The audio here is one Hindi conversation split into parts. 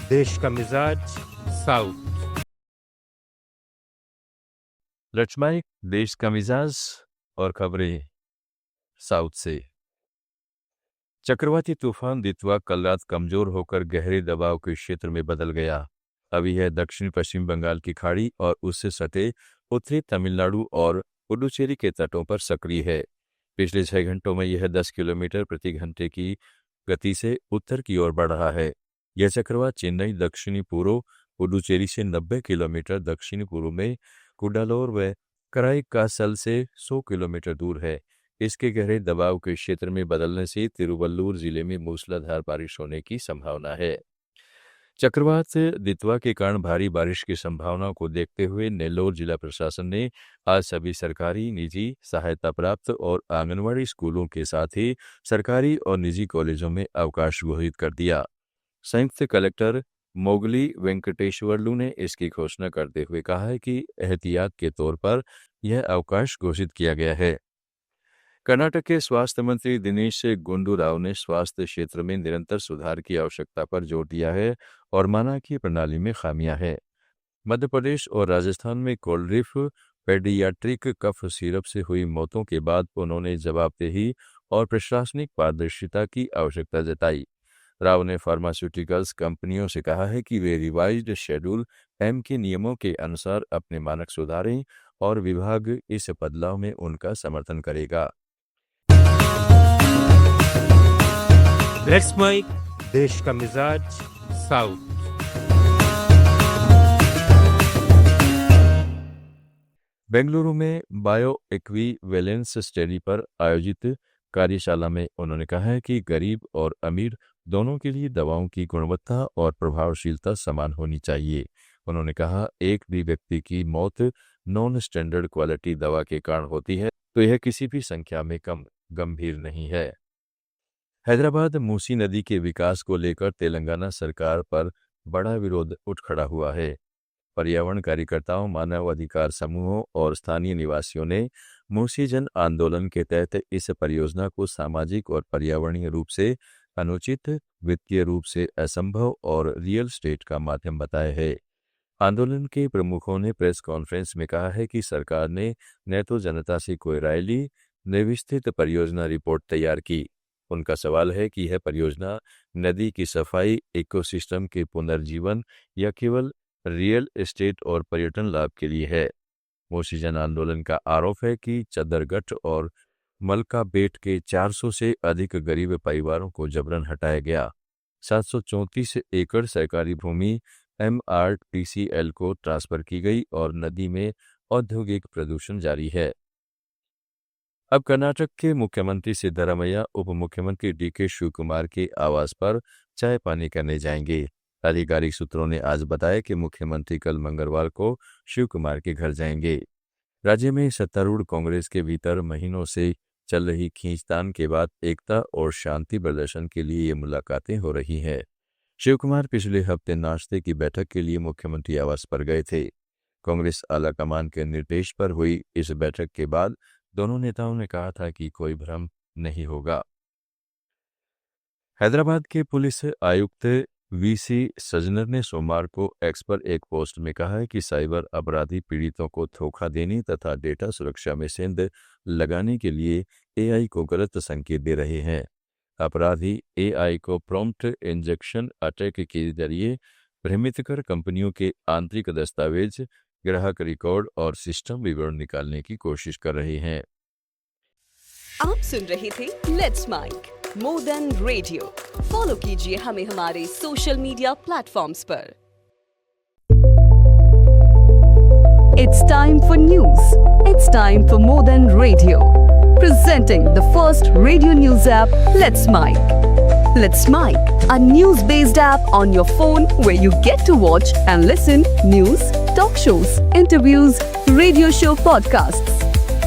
देश का मिजाज साउथ। लक्ष्मण देश का मिजाज और खबरें साउथ से। चक्रवाती तूफान दितवा कल रात कमजोर होकर गहरे दबाव के क्षेत्र में बदल गया। अभी यह दक्षिण पश्चिम बंगाल की खाड़ी और उससे सटे उत्तरी तमिलनाडु और पुडुचेरी के तटों पर सक्रिय है। पिछले 6 घंटों में यह 10 किलोमीटर प्रति घंटे की गति से उत्तर की ओर बढ़ रहा है। यह चक्रवात चेन्नई दक्षिणी पूर्व पुडुचेरी से 90 किलोमीटर दक्षिणी पूर्व में कुडालोर व कराईकासल से 100 किलोमीटर दूर है। इसके गहरे दबाव के क्षेत्र में बदलने से तिरुवल्लुर जिले में मूसलाधार बारिश होने की संभावना है। चक्रवात दितवा के कारण भारी बारिश की संभावना को देखते हुए नेल्लोर जिला प्रशासन ने आज सभी सरकारी, निजी, सहायता प्राप्त और आंगनवाड़ी स्कूलों के साथ ही सरकारी और निजी कॉलेजों में अवकाश घोषित कर दिया। संयुक्त कलेक्टर मोगली वेंकटेश्वरलू ने इसकी घोषणा करते हुए कहा है कि एहतियात के तौर पर यह अवकाश घोषित किया गया है। कर्नाटक के स्वास्थ्य मंत्री दिनेश गुंडूराव ने स्वास्थ्य क्षेत्र में निरंतर सुधार की आवश्यकता पर जोर दिया है और माना कि प्रणाली में खामियां हैं। मध्य प्रदेश और राजस्थान में कोल्ड्रिफ पेडियाट्रिक कफ सिरप से हुई मौतों के बाद उन्होंने जवाबदेही और प्रशासनिक पारदर्शिता की आवश्यकता जताई। राव ने फार्मास्यूटिकल्स कंपनियों से कहा है कि वे रिवाइज्ड शेड्यूल एम के नियमों के अनुसार अपने मानक सुधारें और विभाग इस बदलाव में उनका समर्थन करेगा। लेट्स मेक देश का मिजाज साउथ। बेंगलुरु में बायो इक्विवेलेंस स्टडी पर आयोजित कार्यशाला में उन्होंने कहा है कि गरीब और अमीर दोनों के लिए दवाओं की गुणवत्ता और प्रभावशीलता समान होनी चाहिए। उन्होंने कहा, एक भी व्यक्ति की मौत नॉन स्टैंडर्ड क्वालिटी दवा के कारण होती है तो यह किसी भी संख्या में कम गंभीर नहीं है। हैदराबाद मूसी नदी के विकास को लेकर तेलंगाना सरकार पर बड़ा विरोध उठ खड़ा हुआ है। पर्यावरण कार्यकर्ताओं, मानव अधिकार समूहों और स्थानीय निवासियों ने मूसी जन आंदोलन के तहत इस परियोजना को सामाजिक और पर्यावरणीय रूप से अनुचित, वित्तीय रूप से असंभव और रियल स्टेट का माध्यम बताया है। आंदोलन के प्रमुखों ने प्रेस कॉन्फ्रेंस में कहा है कि सरकार ने न तो जनता से कोई राय ली, न विस्तृत परियोजना रिपोर्ट तैयार की। उनका सवाल है कि यह परियोजना नदी की सफाई, इकोसिस्टम के पुनर्जीवन या केवल रियल एस्टेट और पर्यटन लाभ के लिए है। मूसी जन आंदोलन का आरोप है कि चदरगढ़ और मलकाबेट के 400 से अधिक गरीब परिवारों को जबरन हटाया गया। 734 एकड़ सरकारी भूमि MRTCL को ट्रांसफर की गई और नदी में औद्योगिक प्रदूषण जारी है। अब कर्नाटक के मुख्यमंत्री सिद्धरामैया उप मुख्यमंत्री DK शिवकुमार के आवास पर चाय पानी करने जाएंगे। आधिकारिक सूत्रों ने आज बताया कि मुख्यमंत्री कल मंगलवार को शिवकुमार के घर जाएंगे। राज्य में सत्तारूढ़ कांग्रेस के भीतर महीनों से चल रही खींचतान के बाद एकता और शांति प्रदर्शन के लिए ये मुलाकातें हो रही हैं। शिवकुमार पिछले हफ्ते नाश्ते की बैठक के लिए मुख्यमंत्री आवास पर गए थे। कांग्रेस आलाकमान के निर्देश पर हुई इस बैठक के बाद दोनों नेताओं ने कहा था कि कोई भ्रम नहीं होगा। हैदराबाद के पुलिस आयुक्त VC सजनर ने सोमवार को एक्स पर एक पोस्ट में कहा है कि साइबर अपराधी पीड़ितों को धोखा देने तथा डेटा सुरक्षा में सेंध लगाने के लिए AI को गलत संकेत दे रहे हैं। अपराधी AI को प्रॉम्प्ट इंजेक्शन अटैक के जरिए भ्रमित कर कंपनियों के आंतरिक दस्तावेज, ग्राहक रिकॉर्ड और सिस्टम विवरण निकालने की कोशिश कर रहे हैं। आप सुन रहे थे let's make more than radio. Follow कीजिए हमें हमारे सोशल मीडिया प्लेटफॉर्म्स पर। It's time for news. It's time for more than radio. Presenting the first radio news app, Let's Mic. Let's Mic, a news-based app on your phone where you get to watch and listen news, talk shows, interviews, radio show podcasts.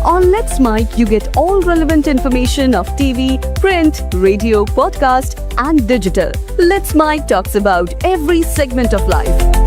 On Let's Mic, you get all relevant information of TV, print, radio, podcast, and digital. Let's Mic talks about every segment of life.